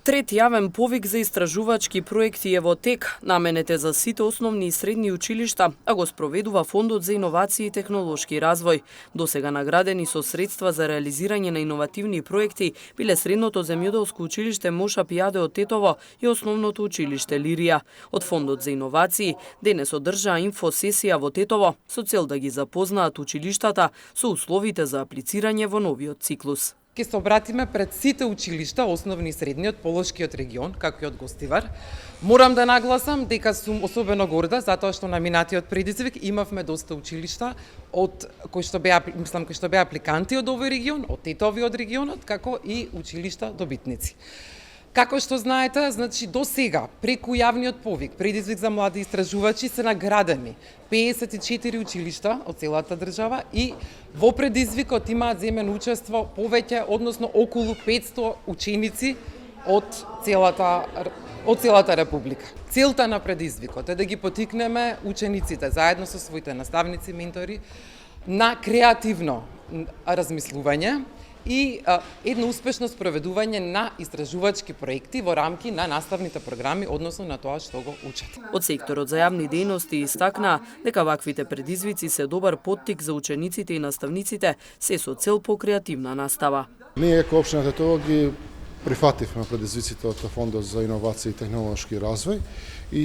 Трет јавен повик за истражувачки проекти е во тек. Наменет е за сите основни и средни училишта, а го спроведува Фондот за иновации и технолошки развој. Досега наградени со средства за реализирање на иновативни проекти биле Средното земјоделско училиште Моша Пијаде од Тетово и Основното училиште Лирија. Од Фондот за иновации денес одржаа инфосесија во Тетово со цел да ги запознаат училиштата со условите за аплицирање во новиот циклус. Ке се обратиме пред сите училишта, основни и средни од Полошкиот регион, како и од Гостивар. Морам да нагласам дека сум особено горда затоа што на минатиот предизвик имавме доста училишта кои што беа апликанти од овој регион, од Тетови од регионот, како и училишта добитници. Како што знаете, до сега, преку јавниот повик, предизвик за млади истражувачи, се наградени 54 училишта од целата држава и во предизвикот имаат земено учество повеќе, односно околу 500 ученици од целата република. Целта на предизвикот е да ги потикнеме учениците заедно со своите наставници, ментори, на креативно размислување и едно успешно спроведување на истражувачки проекти во рамки на наставните програми, односно на тоа што го учат. Од секторот за јавни дејности истакнаа дека ваквите предизвици се добар поттик за учениците и наставниците, се со цел по креативна настава. Ние како општина Тетово ги прифативме предизвиците од Фондот за иновации и технолошки развој и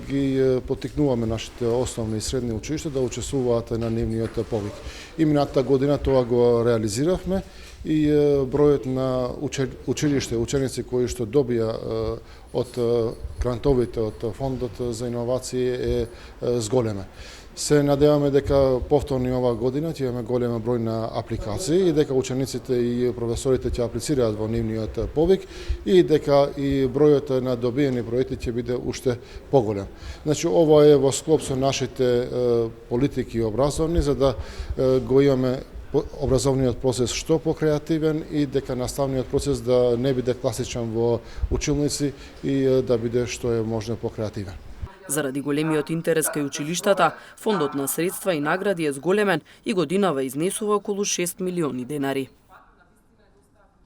ги поттикнуваме нашите основни и средни училишта да учествуваат на нивниот повик. И минатата година тоа го реализиравме и бројот на ученици кои што добија од грантовите од Фондот за иновации е зголемен. Се надеваме дека повторно оваа година ќе имаме голем број на апликации и дека учениците и професорите ќе аплицираат во нивниот повик и дека и бројот на добиени проекти ќе биде уште поголем. Ова е во склоп со нашите политики образовни за да го имаме образовниот процес што покреативен и дека наставниот процес да не биде класичен во училници и да биде што е можно покреативен. Заради големиот интерес кај училиштата, фондот на средства и награди е зголемен и годинава изнесува околу 6 милиони денари.